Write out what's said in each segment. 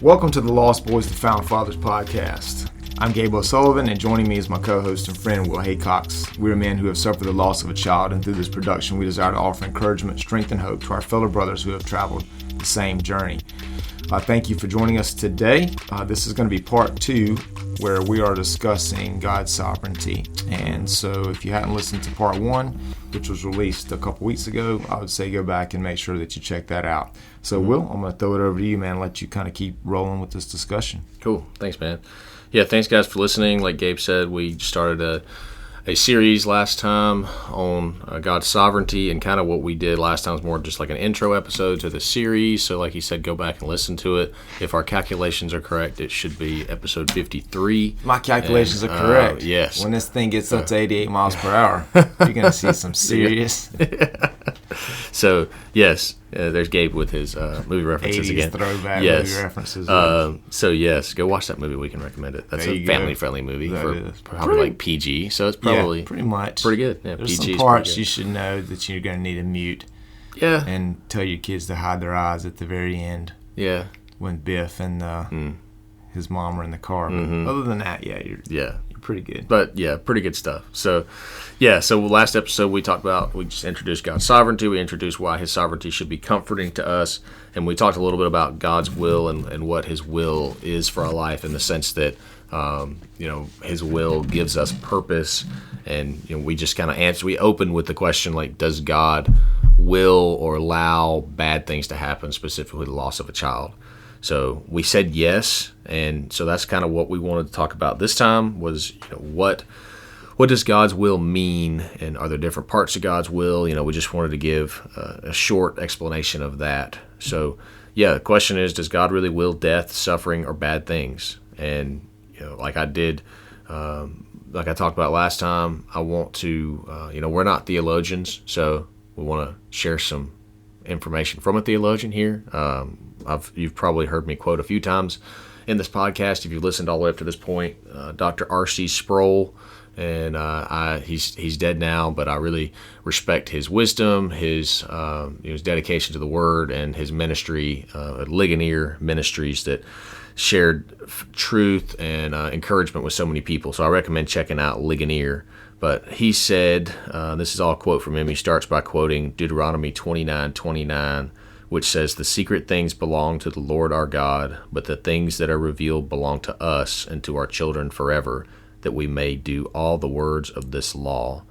Welcome to the Lost Boys to Found Fathers podcast. I'm Gabe O'Sullivan, and joining me is my co-host and friend, Will Haycox. We are men who have suffered the loss of a child, and through this production, we desire to offer encouragement, strength, and hope to our fellow brothers who have traveled the same journey. Thank you for joining us today. This is going to be part 2, where we are discussing God's sovereignty. And so if you hadn't listened to part 1, which was released a couple weeks ago, I would say go back and make sure that you check that out. So Will, I'm going to throw it over to you, man, and let you kind of keep rolling with this discussion. Cool. Thanks, man. Yeah, thanks, guys, for listening. Like Gabe said, we started a series last time on God's sovereignty, and kind of what we did last time was more just like an intro episode to the series. So like he said, go back and listen to it. If our calculations are correct, it should be episode 53. My calculations are correct. Yes. When this thing gets up to 88 miles per hour, you're going to see some serious... So, yes, there's Gabe with his movie references 80s again. Throwback movie references. So, yes, go watch that movie. We can recommend it. That's a family-friendly movie for probably like PG. So, it's probably pretty much pretty good. Yeah, there's PG some parts you should know that you're going to need to mute. Yeah. And tell your kids to hide their eyes at the very end. Yeah. When Biff and his mom are in the car. But other than that, you're pretty good. But yeah, pretty good stuff. So last episode we just introduced God's sovereignty. We introduced why his sovereignty should be comforting to us. And we talked a little bit about God's will and what his will is for our life, in the sense that, his will gives us purpose. And, we just kind of we opened with the question, like, does God will or allow bad things to happen, specifically the loss of a child? So we said yes, and so that's kind of what we wanted to talk about this time was, what does God's will mean, and are there different parts of God's will? We just wanted to give a short explanation of that. So, the question is, does God really will death, suffering, or bad things? And, like I did, like I talked about last time, I want to, we're not theologians, so we want to share some information from a theologian here. You've probably heard me quote a few times in this podcast, if you've listened all the way up to this point, Dr. R.C. Sproul, and he's dead now, but I really respect his wisdom, his dedication to the Word, and his ministry, Ligonier Ministries, that shared truth and encouragement with so many people. So I recommend checking out Ligonier. But he said, this is all a quote from him. He starts by quoting Deuteronomy 29:29, which says, "The secret things belong to the Lord our God, but the things that are revealed belong to us and to our children forever, that we may do all the words of this law."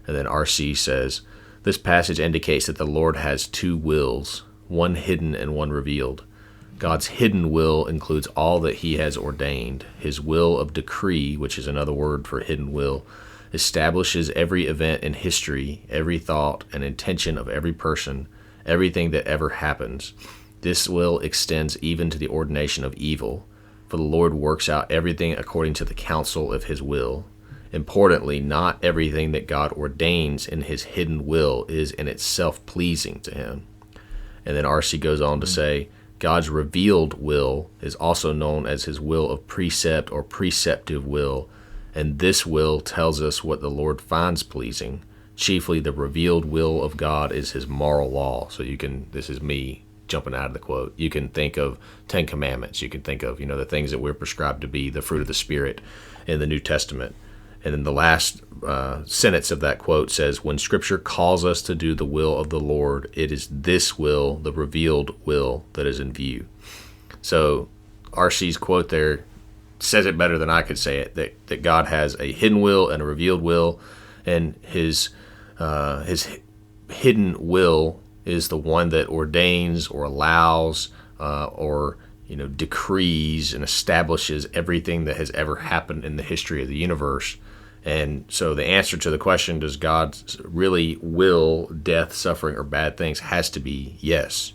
And then R.C. says, "This passage indicates that the Lord has two wills, one hidden and one revealed. God's hidden will includes all that he has ordained. His will of decree, which is another word for hidden will, establishes every event in history, every thought and intention of every person, everything that ever happens. This will extends even to the ordination of evil, for the Lord works out everything according to the counsel of his will. Importantly, not everything that God ordains in his hidden will is in itself pleasing to him." And then R.C. goes on to say, "God's revealed will is also known as his will of precept or preceptive will, and this will tells us what the Lord finds pleasing. Chiefly, the revealed will of God is his moral law." So this is me jumping out of the quote. You can think of 10 Commandments. You can think of, the things that we're prescribed to be the fruit of the Spirit in the New Testament. And then the last sentence of that quote says, "When Scripture calls us to do the will of the Lord, it is this will, the revealed will, that is in view." So R.C.'s quote there says it better than I could say it, that God has a hidden will and a revealed will, and his hidden will is the one that ordains or allows or decrees and establishes everything that has ever happened in the history of the universe. And so the answer to the question, does God really will death, suffering, or bad things, has to be yes.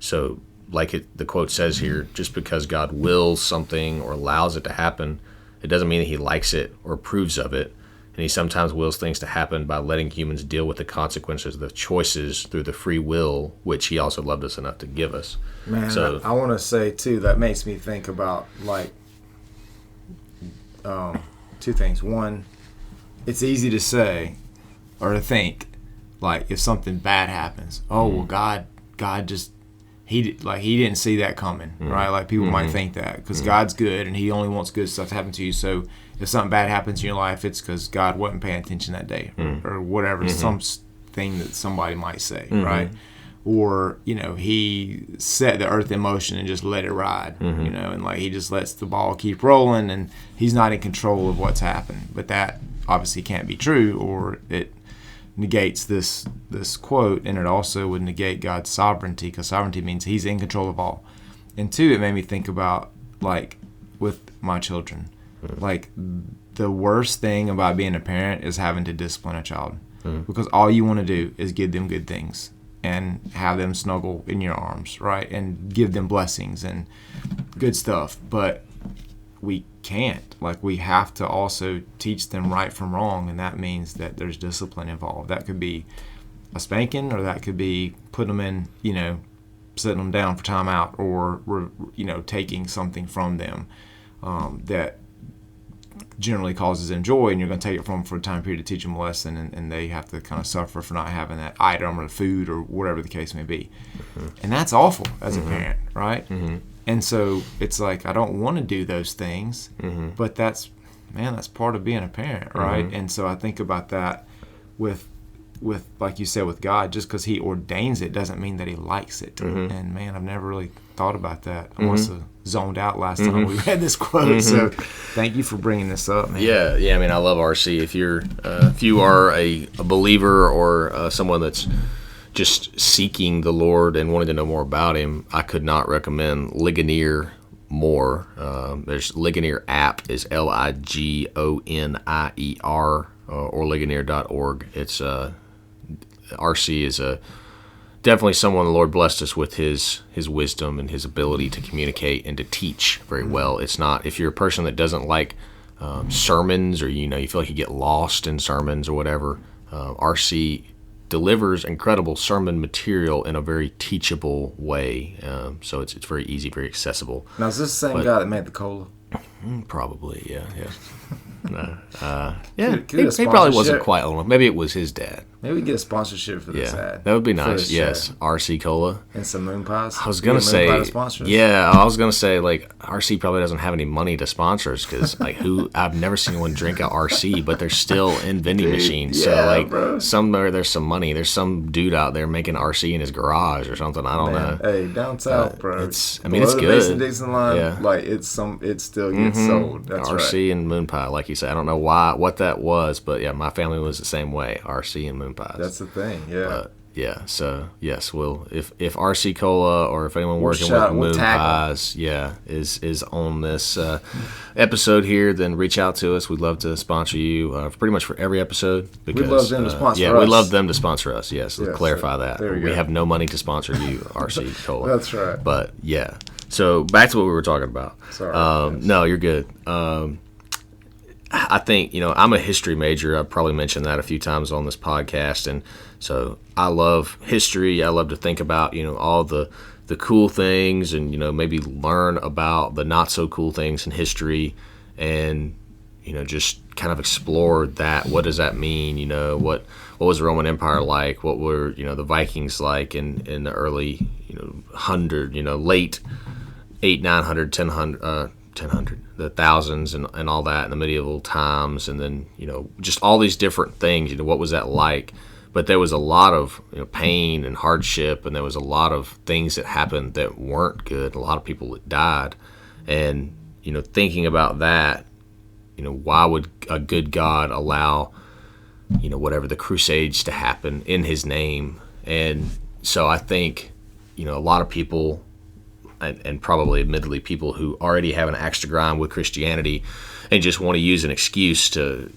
So like the quote says here, just because God wills something or allows it to happen, it doesn't mean that he likes it or approves of it. And he sometimes wills things to happen by letting humans deal with the consequences of the choices through the free will, which he also loved us enough to give us. Man, so, I want to say, too, that makes me think about, two things. One, it's easy to say or to think, if something bad happens, well, God just he didn't see that coming, right? Like people might think that because God's good and he only wants good stuff to happen to you. So if something bad happens in your life, it's because God wasn't paying attention that day or whatever, some thing that somebody might say, right? Or, he set the earth in motion and just let it ride, and like he just lets the ball keep rolling and he's not in control of what's happened. But that obviously can't be true, or it negates this quote, and it also would negate God's sovereignty, because sovereignty means he's in control of all. And two, it made me think about, like, with my children, like the worst thing about being a parent is having to discipline a child, because all you want to do is give them good things and have them snuggle in your arms, right, and give them blessings and good stuff. But we can't. Like, we have to also teach them right from wrong, and that means that there's discipline involved. That could be a spanking, or that could be putting them in, sitting them down for time out, or taking something from them that generally causes them joy, and you're going to take it from them for a time period to teach them a lesson, and they have to kind of suffer for not having that item or food or whatever the case may be. And that's awful as a parent, right? And so it's like, I don't want to do those things, but that's part of being a parent, right? And so I think about that with like you said, with God, just because he ordains it doesn't mean that he likes it. And man, I've never really thought about that. I must have zoned out last time we read this quote. So thank you for bringing this up, man. Yeah. I mean, I love RC. If you are a believer or someone that's just seeking the Lord and wanting to know more about him, I could not recommend Ligonier more. There's Ligonier app is Ligonier, or ligonier.org. It's RC is definitely someone the Lord blessed us with his wisdom and his ability to communicate and to teach very well. It's not, if you're a person that doesn't like sermons, or you feel like you get lost in sermons or whatever, RC delivers incredible sermon material in a very teachable way. So it's very easy, very accessible. Now, is this the same guy that made the cola? Probably, yeah. He probably wasn't quite old. Maybe it was his dad. Maybe we get a sponsorship for this ad. That would be nice. Yes, RC Cola and some moon pies. I was gonna say, like, RC probably doesn't have any money to sponsor us, because like I've never seen one drink out RC, but they're still in vending machines. So like somewhere there's some money. There's some dude out there making RC in his garage or something. I don't know. Hey, down south, bro. It's good. Mason-Dixon line, like it still gets sold. That's RC and moon pie, like you said. I don't know what that was, but yeah, my family was the same way. RC and moon pies. That's the thing, yeah. So yes, if RC Cola, or if anyone working with moon pies, is on this episode here, then reach out to us. We'd love to sponsor you pretty much for every episode. Because we'd love them to sponsor us. Yeah, we'd love them to sponsor us. Yes, let's clarify that. We have no money to sponsor you, RC Cola. That's right. But yeah, so back to what we were talking about. Sorry. No, you're good. I think, I'm a history major. I've probably mentioned that a few times on this podcast. And so I love history. I love to think about, all the cool things, and, maybe learn about the not so cool things in history, and, just kind of explore that. What does that mean? What was the Roman Empire like? What were, the Vikings like in the early, 100, late 800, 900, 1000, the thousands and all that in the medieval times, and then just all these different things. What was that like? But there was a lot of pain and hardship, and there was a lot of things that happened that weren't good. A lot of people that died, and thinking about that, why would a good God allow whatever the Crusades to happen in His name? And so I think a lot of people, and probably admittedly people who already have an axe to grind with Christianity and just want to use an excuse to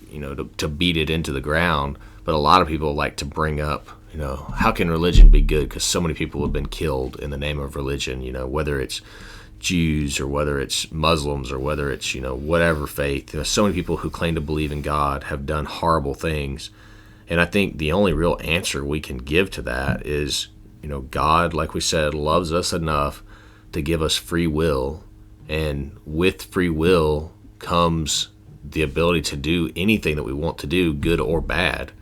beat it into the ground. But a lot of people like to bring up, how can religion be good? Because so many people have been killed in the name of religion, whether it's Jews or whether it's Muslims or whether it's, whatever faith. So many people who claim to believe in God have done horrible things. And I think the only real answer we can give to that is, God, like we said, loves us enough to give us free will, and with free will comes the ability to do anything that we want to do, good or bad.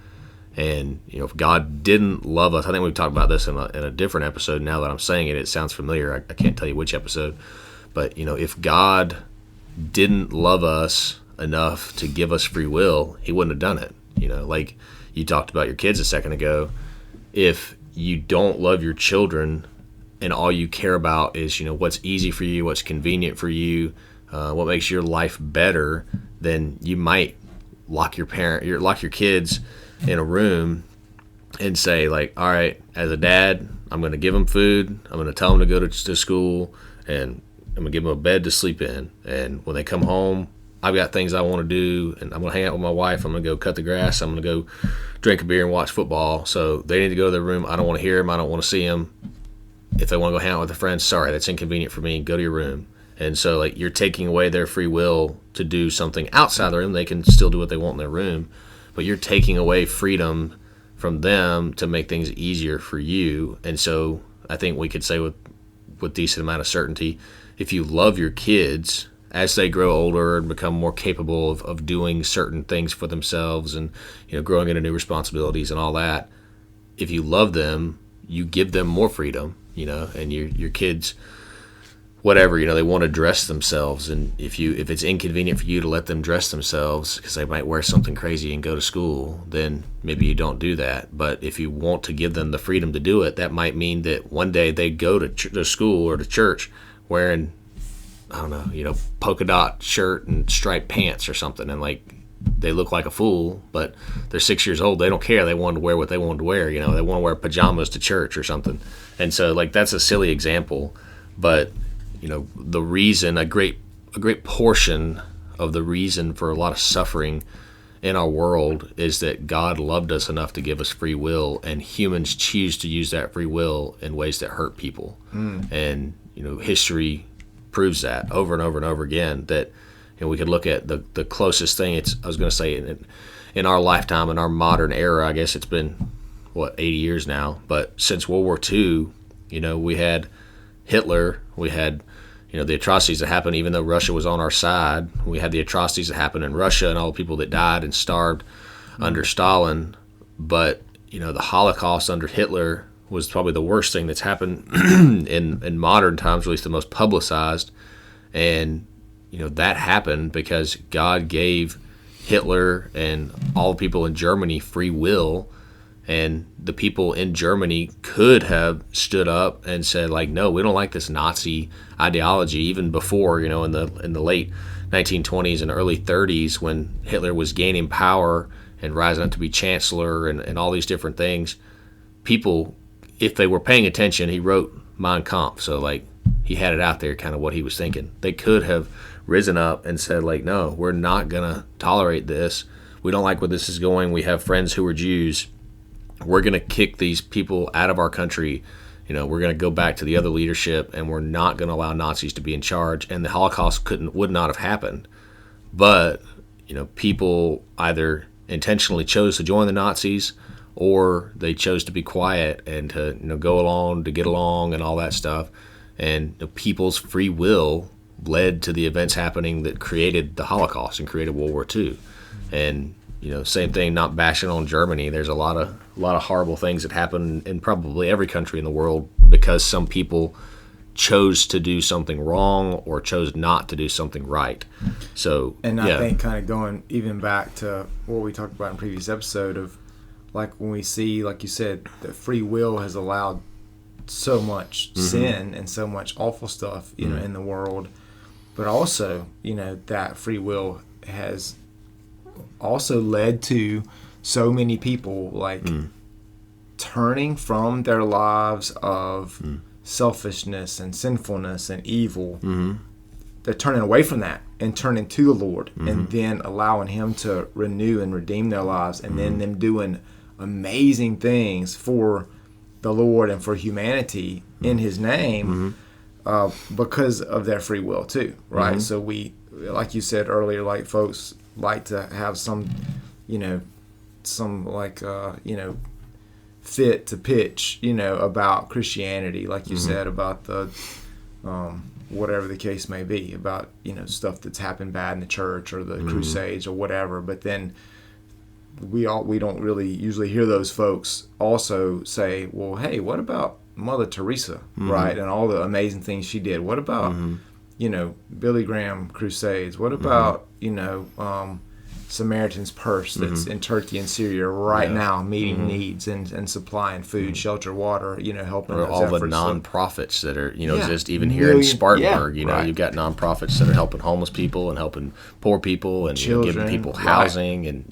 And, if God didn't love us, I think we've talked about this in a different episode. Now that I'm saying it, it sounds familiar. I can't tell you which episode. But, if God didn't love us enough to give us free will, he wouldn't have done it. Like you talked about your kids a second ago. If you don't love your children and all you care about is, what's easy for you, what's convenient for you, what makes your life better, then you might lock your kids in a room and say, like, all right, as a dad, I'm going to give them food, I'm going to tell them to go to school, and I'm going to give them a bed to sleep in. And when they come home, I've got things I want to do, and I'm going to hang out with my wife. I'm going to go cut the grass. I'm going to go drink a beer and watch football. So they need to go to their room. I don't want to hear them. I don't want to see them. If they want to go hang out with their friends, sorry, that's inconvenient for me. Go to your room. And so, like, you're taking away their free will to do something outside the room. They can still do what they want in their room, but you're taking away freedom from them to make things easier for you. And so I think we could say with decent amount of certainty, if you love your kids as they grow older and become more capable of doing certain things for themselves and, growing into new responsibilities and all that, if you love them, you give them more freedom, and your kids, whatever, they want to dress themselves, and if it's inconvenient for you to let them dress themselves because they might wear something crazy and go to school, then maybe you don't do that. But if you want to give them the freedom to do it, that might mean that one day they go to school or to church wearing, I don't know, polka dot shirt and striped pants or something, and like they look like a fool, but they're 6 years old. They don't care. They wanted to wear what they wanted to wear. They want to wear pajamas to church or something. And so, like, that's a silly example, but the reason, a great portion of the reason for a lot of suffering in our world is that God loved us enough to give us free will, and humans choose to use that free will in ways that hurt people. And history proves that over and over and over again. That we could look at the closest thing. I was going to say in our lifetime, in our modern era, I guess it's been 80 years now, but since World War II, we had Hitler, we had the atrocities that happened even though Russia was on our side. We had the atrocities that happened in Russia and all the people that died and starved under Stalin. But the Holocaust under Hitler was probably the worst thing that's happened in modern times, or at least the most publicized. And that happened because God gave Hitler and all the people in Germany free will. And the people in Germany could have stood up and said, like, no, we don't like this Nazi ideology. Even before, in the late 1920s and early 30s, when Hitler was gaining power and rising up to be chancellor and all these different things, people, if they were paying attention, he wrote Mein Kampf. So, like, he had it out there, kind of what he was thinking. They could have risen up and said, like, no, we're not going to tolerate this. We don't like where this is going. We have friends who are Jews. We're going to kick these people out of our country. We're going to go back to the other leadership, and we're not going to allow Nazis to be in charge. And the Holocaust would not have happened. But, people either intentionally chose to join the Nazis, or they chose to be quiet and to go along, to get along and all that stuff. And people's free will led to the events happening that created the Holocaust and created World War II. And same thing, not bashing on Germany. There's a lot of horrible things that happen in probably every country in the world because some people chose to do something wrong or chose not to do something right. So, and I think kind of going even back to what we talked about in previous episode of, like, when we see, like you said, that free will has allowed so much sin and so much awful stuff, in the world, but also, that free will has also led to so many people, like, turning from their lives of selfishness and sinfulness and evil. They're turning away from that and turning to the Lord, and then allowing Him to renew and redeem their lives, and then them doing amazing things for the Lord and for humanity in His name, because of their free will too, right? So we, like you said earlier, like, folks like to have some fit to pitch, about Christianity, like you said, about the whatever the case may be, about stuff that's happened bad in the church or the crusades or whatever. But then we don't really usually hear those folks also say, well, hey, what about Mother Teresa, right? And all the amazing things she did. What about, Billy Graham Crusades? What about, Samaritan's Purse that's in Turkey and Syria right now, meeting needs and supplying food, shelter, water, helping or those all efforts. the nonprofits that are, exist even here in Spartanburg. You've got nonprofits that are helping homeless people and helping poor people and children, giving people housing and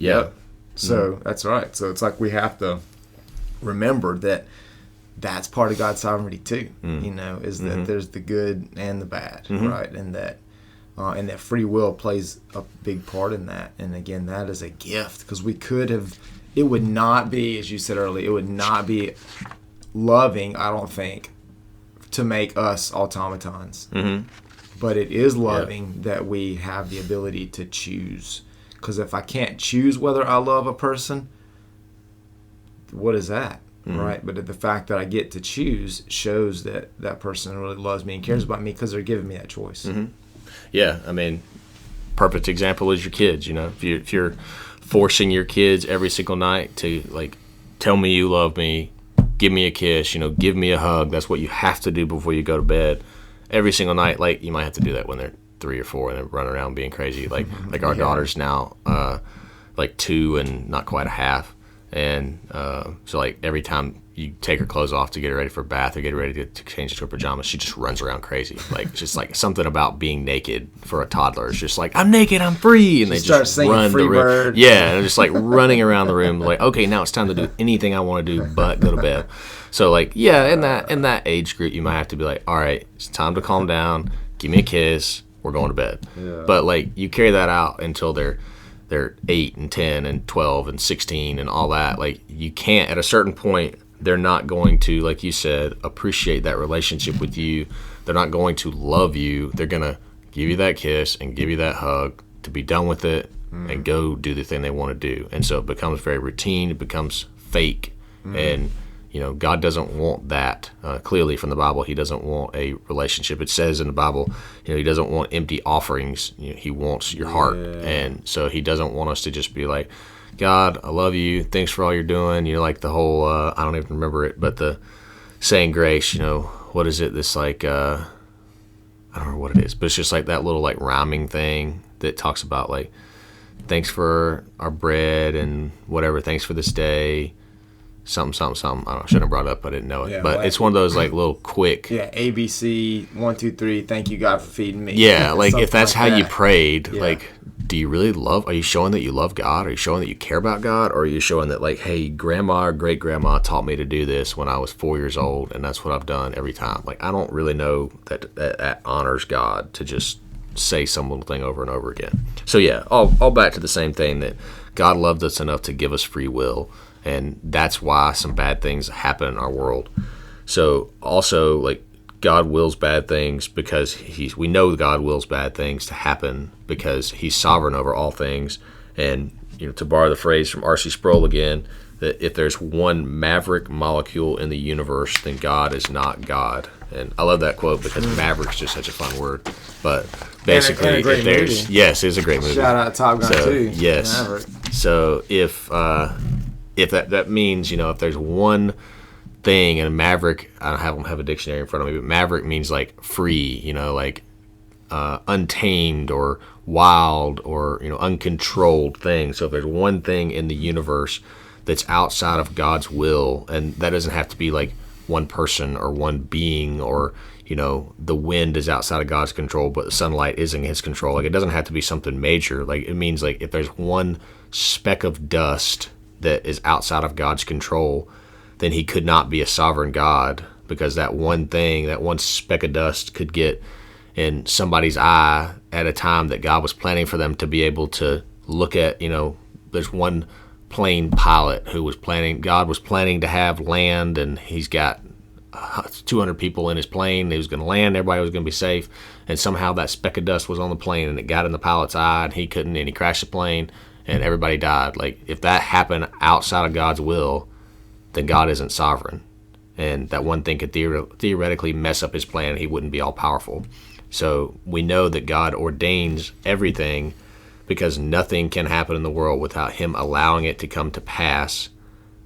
So that's right. So it's like we have to remember that that's part of God's sovereignty too. Is that there's the good and the bad, right? And that free will plays a big part in that. And again, that is a gift, because it would not be, as you said earlier, it would not be loving, I don't think, to make us automatons. But it is loving that we have the ability to choose. Because if I can't choose whether I love a person, what is that? Right? But the fact that I get to choose shows that that person really loves me and cares about me, because they're giving me that choice. Yeah, I mean, perfect example is your kids. If you're forcing your kids every single night to tell me you love me, give me a kiss, give me a hug. That's what you have to do before you go to bed every single night. You might have to do that when they're 3 or 4 and they're running around being crazy. Our daughter's now 2 and not quite a half, and so every time you take her clothes off to get her ready for a bath or get her ready to change into her pajamas, she just runs around crazy. Just something about being naked for a toddler. It's just I'm naked, I'm free. And they just singing run Free the room. Bird. Yeah, and they're just running around the room okay, now it's time to do anything I want to do but go to bed. So in that age group, you might have to be all right, it's time to calm down, give me a kiss, we're going to bed. Yeah. But you carry that out until they're 8 and 10 and 12 and 16 and all that. You can't, at a certain point, they're not going to, like you said, appreciate that relationship with you. They're not going to love you. They're going to give you that kiss and give you that hug to be done with it and go do the thing they want to do. And so it becomes very routine. It becomes fake. And, God doesn't want that. Clearly from the Bible, he doesn't want a relationship. It says in the Bible, he doesn't want empty offerings. He wants your heart. And so he doesn't want us to just be God, I love you. Thanks for all you're doing. The whole, I don't even remember it, but the saying grace, what is it? This I don't know what it is, but it's just that little rhyming thing that talks about thanks for our bread and whatever. Thanks for this day. Something. I don't know, I shouldn't have brought it up. I didn't know it. Yeah, but it's one of those little quick. Yeah, ABC 1, 2, 3. Thank you, God, for feeding me. Yeah, if that's how you prayed, do you really love? Are you showing that you love God? Are you showing that you care about God? Or are you showing that hey, grandma or great grandma taught me to do this when I was 4 years old, and that's what I've done every time? I don't really know that honors God to just say some little thing over and over again. So yeah, all back to the same thing, that God loved us enough to give us free will. And that's why some bad things happen in our world. So also, God wills bad things because we know God wills bad things to happen because he's sovereign over all things. And, to borrow the phrase from R.C. Sproul again, that if there's one maverick molecule in the universe, then God is not God. And I love that quote because maverick's just such a fun word. But basically, and a great movie. Yes, it's a great movie. Shout out to Top Gun 2. Yes. Maverick. So if that means, if there's one thing, and a maverick, I don't have a dictionary in front of me, but maverick means free, untamed or wild or, uncontrolled thing. So if there's one thing in the universe that's outside of God's will, and that doesn't have to be one person or one being, or, the wind is outside of God's control, but the sunlight is in his control. It doesn't have to be something major. It means if there's one speck of dust that is outside of God's control, then he could not be a sovereign God, because that one thing, that one speck of dust could get in somebody's eye at a time that God was planning for them to be able to look at. There's one plane pilot who God was planning to have land, and he's got 200 people in his plane. He was going to land, everybody was going to be safe, and somehow that speck of dust was on the plane and it got in the pilot's eye, and he couldn't, and he crashed the plane and everybody died. If that happened outside of God's will, then God isn't sovereign. And that one thing could theoretically mess up his plan. He wouldn't be all powerful. So we know that God ordains everything because nothing can happen in the world without him allowing it to come to pass.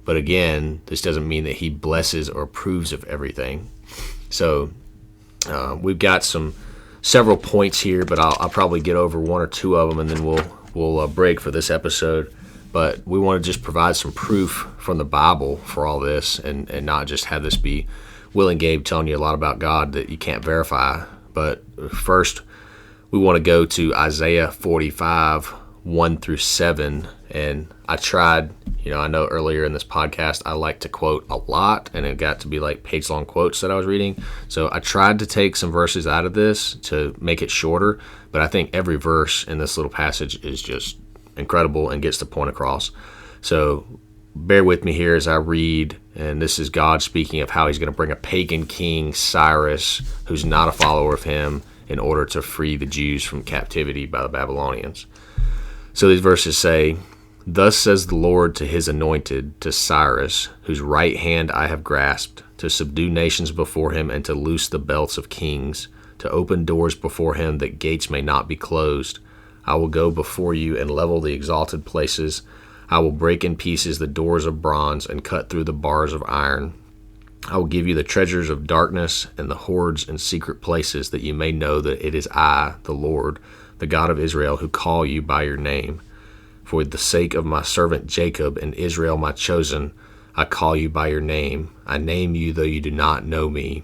But again, this doesn't mean that he blesses or approves of everything. So we've got several points here, but I'll probably get over one or two of them, and then we'll break for this episode. But we want to just provide some proof from the Bible for all this, and not just have this be Will and Gabe telling you a lot about God that you can't verify. But first, we want to go to Isaiah 45, 1 through 7. And I tried, I know earlier in this podcast, I like to quote a lot, and it got to be like page-long quotes that I was reading. So I tried to take some verses out of this to make it shorter, but I think every verse in this little passage is just incredible and gets the point across. So bear with me here as I read, and this is God speaking of how he's going to bring a pagan king, Cyrus, who's not a follower of him, in order to free the Jews from captivity by the Babylonians. So these verses say, "Thus says the Lord to his anointed, to Cyrus, whose right hand I have grasped, to subdue nations before him and to loose the belts of kings, to open doors before him that gates may not be closed. I will go before you and level the exalted places. I will break in pieces the doors of bronze and cut through the bars of iron. I will give you the treasures of darkness and the hoards and secret places, that you may know that it is I, the Lord, the God of Israel, who call you by your name. For the sake of my servant Jacob and Israel my chosen, I call you by your name. I name you, though you do not know me.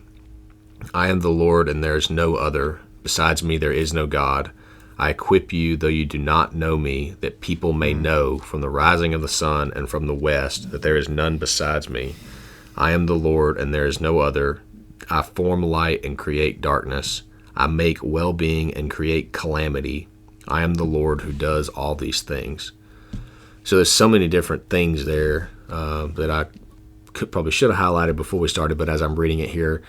I am the Lord, and there is no other. Besides me there is no God. I equip you, though you do not know me, that people may know from the rising of the sun and from the west that there is none besides me. I am the Lord, and there is no other. I form light and create darkness. I make well-being and create calamity. I am the Lord who does all these things." So there's so many different things there that I probably should have highlighted before we started, but as I'm reading it here,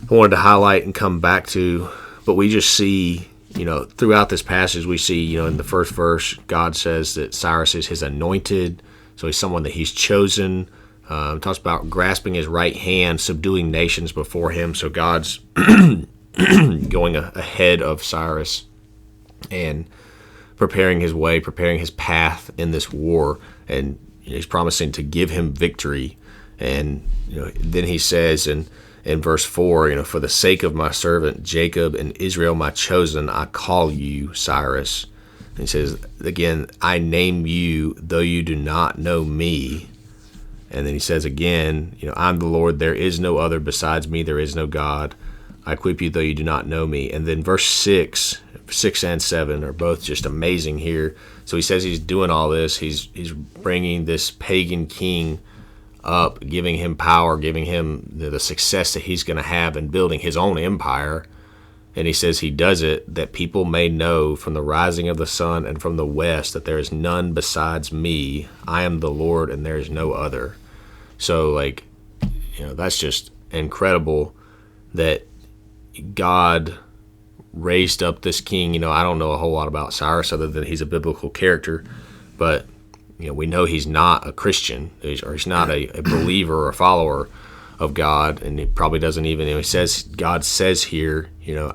I wanted to highlight and come back to. But we just see, throughout this passage, we see, in the first verse, God says that Cyrus is his anointed, so he's someone that he's chosen. Talks about grasping his right hand, subduing nations before him. So God's going ahead of Cyrus and preparing his way, preparing his path in this war, and he's promising to give him victory. And then he says in verse 4, "For the sake of my servant Jacob and Israel my chosen, I call you, Cyrus." And he says again, "I name you, though you do not know me." And then he says again, "I'm the Lord, there is no other. Besides me there is no God. I equip you, though you do not know me." And then verse 6 and 7 are both just amazing here. So he says he's doing all this. He's bringing this pagan king up, giving him power, giving him the success that he's going to have in building his own empire. And he says he does it that people may know from the rising of the sun and from the west that there is none besides me. I am the Lord, and there is no other. So, that's just incredible that God raised up this king. I don't know a whole lot about Cyrus other than he's a biblical character, but we know he's not a Christian, or he's not a believer or a follower of God, and he probably doesn't even. God says here,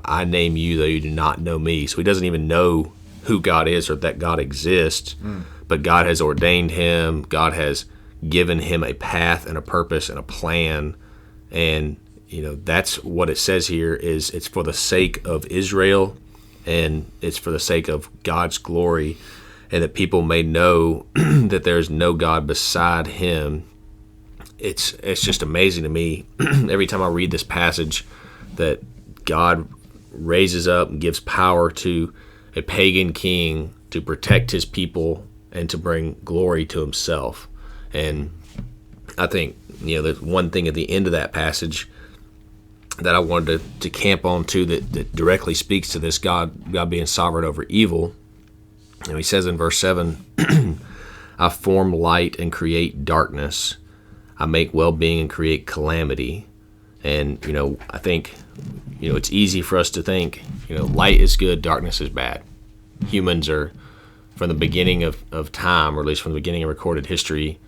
"I name you, though you do not know me." So he doesn't even know who God is or that God exists, but God has ordained him. God has given him a path and a purpose and a plan, and that's what it says here. Is it's for the sake of Israel, and it's for the sake of God's glory, and that people may know that there is no God beside him. It's just amazing to me every time I read this passage that God raises up and gives power to a pagan king to protect his people and to bring glory to himself. And I think there's one thing at the end of that passage that I wanted to camp on too that directly speaks to this God being sovereign over evil. He says in verse 7, "I form light and create darkness. I make well-being and create calamity." And, I think, it's easy for us to think, light is good, darkness is bad. Humans are, from the beginning of time, or at least from the beginning of recorded history,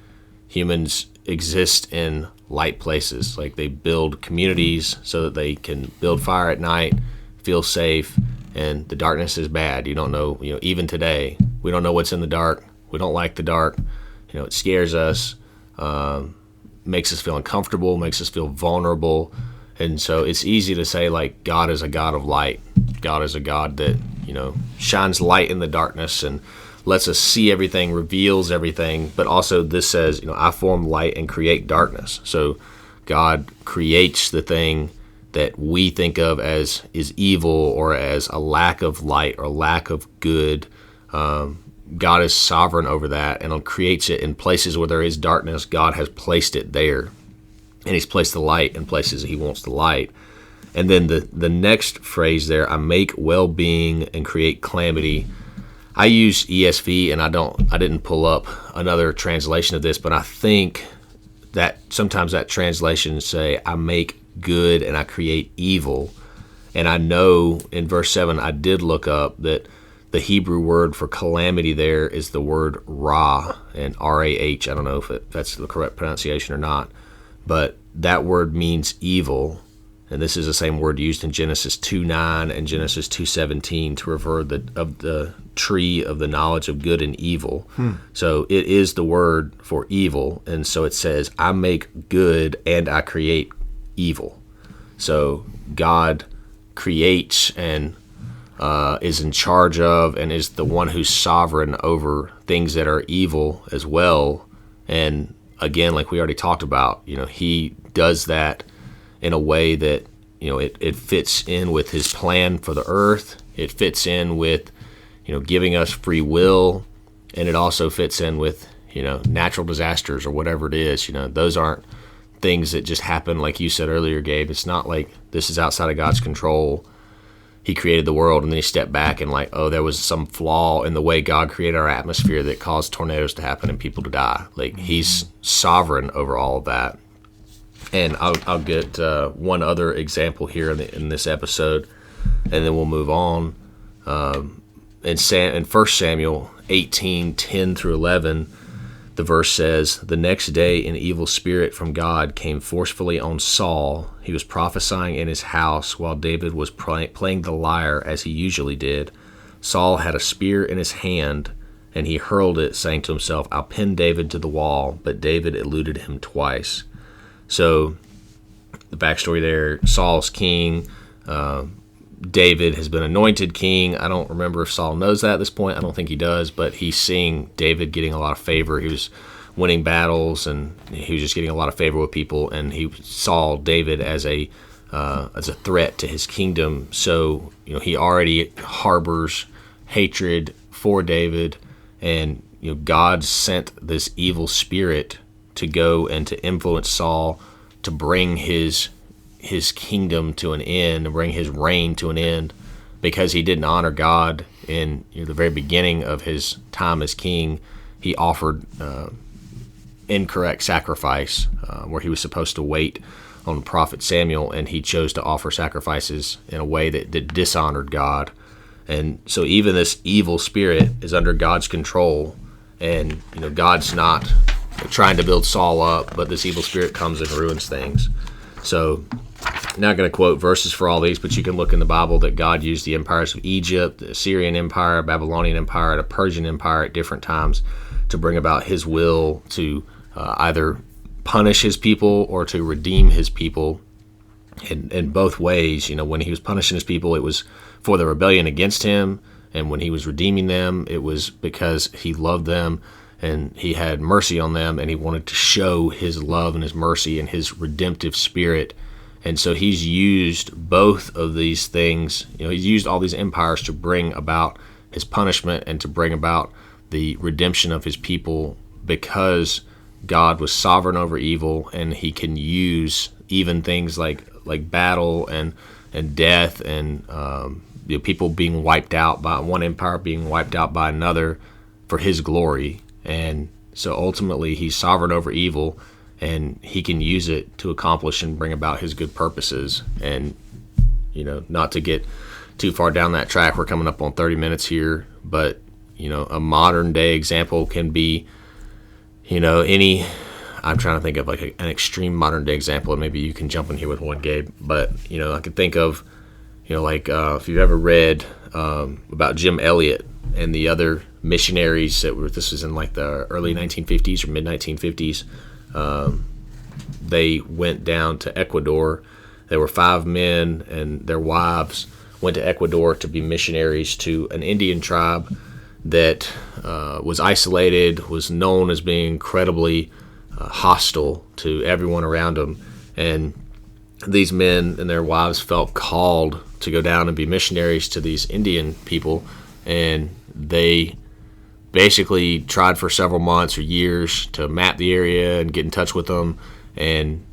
humans exist in light places. Like, they build communities so that they can build fire at night, feel safe, and the darkness is bad. You don't know, even today, we don't know what's in the dark. We don't like the dark. It scares us, makes us feel uncomfortable, makes us feel vulnerable. And so it's easy to say, like, God is a God of light. God is a God that, shines light in the darkness and lets us see everything, reveals everything. But also this says, I form light and create darkness. So God creates the thing that we think of as is evil or as a lack of light or lack of good. God is sovereign over that and creates it in places where there is darkness. God has placed it there, and he's placed the light in places that he wants the light. And then the next phrase there, I make well-being and create calamity. I use ESV, and I didn't pull up another translation of this, but I think that sometimes that translation say, I make good and I create evil. And I know in verse 7, I did look up that the Hebrew word for calamity there is the word Ra, and R-A-H. I don't know if that's the correct pronunciation or not, but that word means evil. And this is the same word used in Genesis 2:9 and Genesis 2:17 to refer of the tree of the knowledge of good and evil. So it is the word for evil. And so it says, I make good and I create evil. So God creates and is in charge of and is the one who's sovereign over things that are evil as well. And again, like we already talked about, he does that in a way that, it fits in with his plan for the earth. It fits in with, giving us free will. And it also fits in with, natural disasters or whatever it is. Those aren't things that just happen like you said earlier, Gabe. It's not like this is outside of God's control. He created the world and then he stepped back and there was some flaw in the way God created our atmosphere that caused tornadoes to happen and people to die. Like, he's sovereign over all of that. And I'll get one other example here in this episode, and then we'll move on. In 1 Samuel 18:10-11, the verse says, the next day an evil spirit from God came forcefully on Saul. He was prophesying in his house while David was playing the lyre as he usually did. Saul had a spear in his hand, and he hurled it, saying to himself, I'll pin David to the wall. But David eluded him twice. So the backstory there, Saul's king. David has been anointed king. I don't remember if Saul knows that at this point. I don't think he does, but he's seeing David getting a lot of favor. He was winning battles, and he was just getting a lot of favor with people, and he saw David as a threat to his kingdom. So, he already harbors hatred for David, and God sent this evil spirit to go and to influence Saul to bring his kingdom to an end, and bring his reign to an end, because he didn't honor God in the very beginning of his time as king. He offered incorrect sacrifice where he was supposed to wait on the prophet Samuel, and he chose to offer sacrifices in a way that dishonored God. And so even this evil spirit is under God's control, and God's not trying to build Saul up, but this evil spirit comes and ruins things. So I'm not going to quote verses for all these, but you can look in the Bible that God used the empires of Egypt, the Assyrian Empire, Babylonian Empire, the Persian Empire at different times to bring about his will to either punish his people or to redeem his people. In both ways, when he was punishing his people, it was for the rebellion against him, and when he was redeeming them, it was because he loved them and he had mercy on them, and he wanted to show his love and his mercy and his redemptive spirit. And so he's used both of these things. He's used all these empires to bring about his punishment and to bring about the redemption of his people, because God was sovereign over evil, and he can use even things like battle and death and people being wiped out by one empire, being wiped out by another for his glory. And so ultimately he's sovereign over evil, and he can use it to accomplish and bring about his good purposes. And, not to get too far down that track, we're coming up on 30 minutes here, but, a modern day example can be, I'm trying to think of an extreme modern day example, and maybe you can jump in here with one, Gabe, but, I could think of, if you've ever read about Jim Elliot and the other missionaries this was in like the early 1950s or mid 1950s. They went down to Ecuador. There were 5 men and their wives went to Ecuador to be missionaries to an Indian tribe that was isolated, was known as being incredibly hostile to everyone around them. And these men and their wives felt called to go down and be missionaries to these Indian people. And they basically tried for several months or years to map the area and get in touch with them and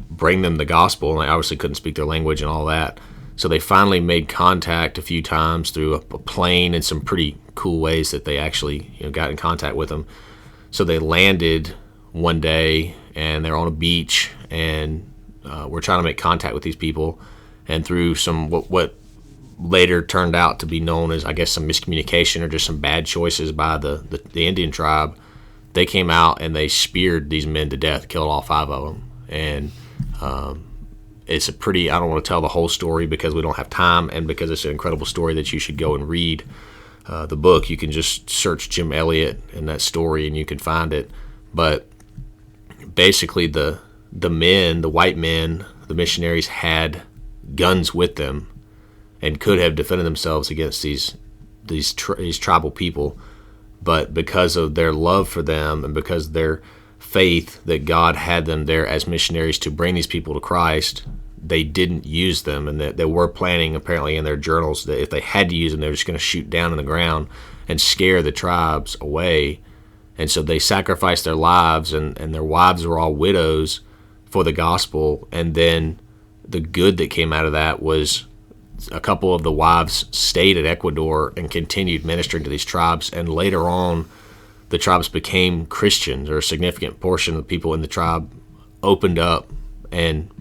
bring them the gospel. And they obviously couldn't speak their language and all that. So they finally made contact a few times through a plane and some pretty cool ways that they actually got in contact with them. So they landed one day and they're on a beach and we're trying to make contact with these people. And through some what later turned out to be known as, I guess, some miscommunication or just some bad choices by the Indian tribe, they came out and they speared these men to death, killed all 5 of them. And it's a pretty, I don't want to tell the whole story because we don't have time and because it's an incredible story that you should go and read the book. You can just search Jim Elliot and that story and you can find it. But basically the men, the white men, the missionaries had guns with them and could have defended themselves against these tribal people. But because of their love for them and because of their faith that God had them there as missionaries to bring these people to Christ, they didn't use them. And they were planning, apparently in their journals, that if they had to use them, they were just going to shoot down in the ground and scare the tribes away. And so they sacrificed their lives, and their wives were all widows for the gospel. And then the good that came out of that was a couple of the wives stayed at Ecuador and continued ministering to these tribes. And later on, the tribes became Christians, or a significant portion of the people in the tribe opened up and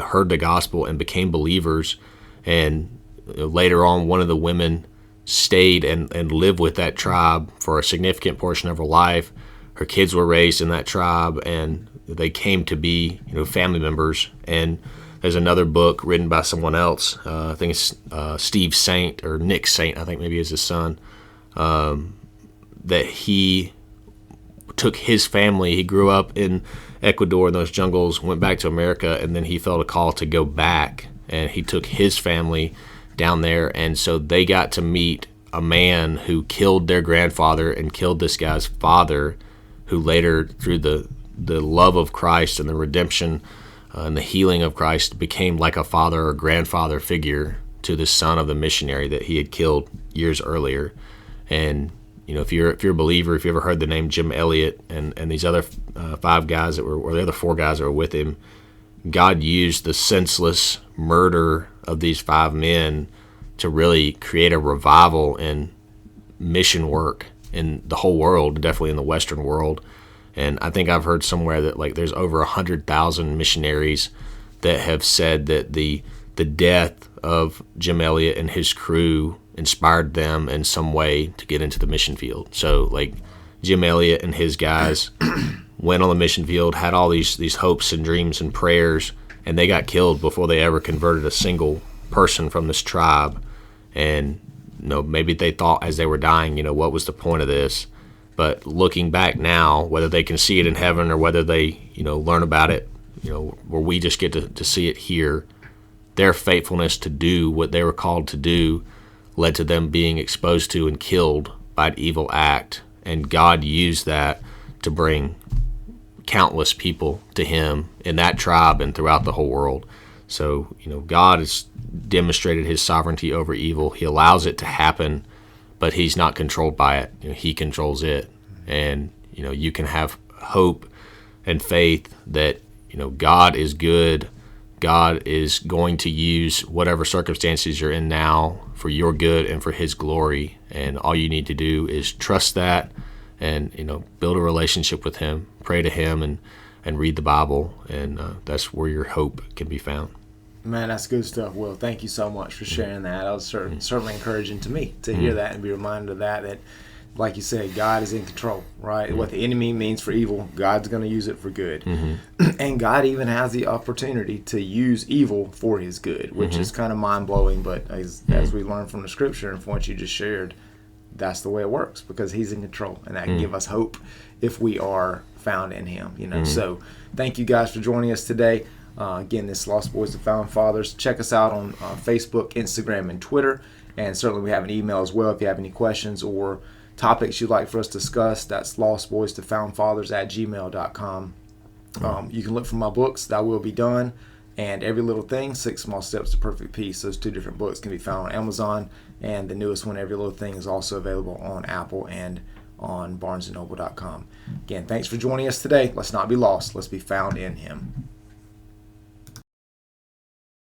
heard the gospel and became believers. And later on, one of the women stayed and lived with that tribe for a significant portion of her life. Her kids were raised in that tribe, and they came to be family members. And there's another book written by someone else. I think it's Steve Saint, or Nick Saint, I think maybe is his son, that he took his family. He grew up in Ecuador in those jungles, went back to America, and then he felt a call to go back. And he took his family down there, and so they got to meet a man who killed their grandfather and killed this guy's father, who later, through the love of Christ and the redemption and the healing of Christ, became like a father or grandfather figure to the son of the missionary that he had killed years earlier. And if you're a believer, if you ever heard the name Jim Elliot and these other 5 guys that were, or the other 4 guys that were with him, God used the senseless murder of these 5 men to really create a revival in mission work in the whole world, definitely in the Western world. And I think I've heard somewhere that there's over 100,000 missionaries that have said that the death of Jim Elliot and his crew inspired them in some way to get into the mission field. So Jim Elliot and his guys went on the mission field, had all these hopes and dreams and prayers, and they got killed before they ever converted a single person from this tribe. And maybe they thought as they were dying, what was the point of this? But looking back now, whether they can see it in heaven or whether they learn about it where we just get to see it here, their faithfulness to do what they were called to do led to them being exposed to and killed by an evil act. And God used that to bring countless people to him in that tribe and throughout the whole world. So, God has demonstrated his sovereignty over evil. He allows it to happen, but he's not controlled by it. He controls it. And, you can have hope and faith that, God is good. God is going to use whatever circumstances you're in now for your good and for his glory. And all you need to do is trust that and, build a relationship with him, pray to him, and read the Bible. And that's where your hope can be found. Man, that's good stuff, Will. Thank you so much for sharing that. That was certainly encouraging to me to hear that and be reminded of that like you said, God is in control, right? What the enemy means for evil, God's going to use it for good. And God even has the opportunity to use evil for his good, which is kind of mind-blowing. But as we learn from the scripture and from what you just shared, that's the way it works, because he's in control. And that can give us hope if we are found in him, So thank you guys for joining us today. Again, this Lost Boys to Found Fathers. Check us out on Facebook, Instagram, and Twitter. And certainly we have an email as well if you have any questions or topics you'd like for us to discuss. That's lostboystofoundfathers@gmail.com. You can look for my books, Thy Will Be Done, and Every Little Thing, 6 Small Steps to Perfect Peace. Those 2 different books can be found on Amazon, and the newest one, Every Little Thing, is also available on Apple and on barnesandnoble.com. Again, thanks for joining us today. Let's not be lost. Let's be found in him.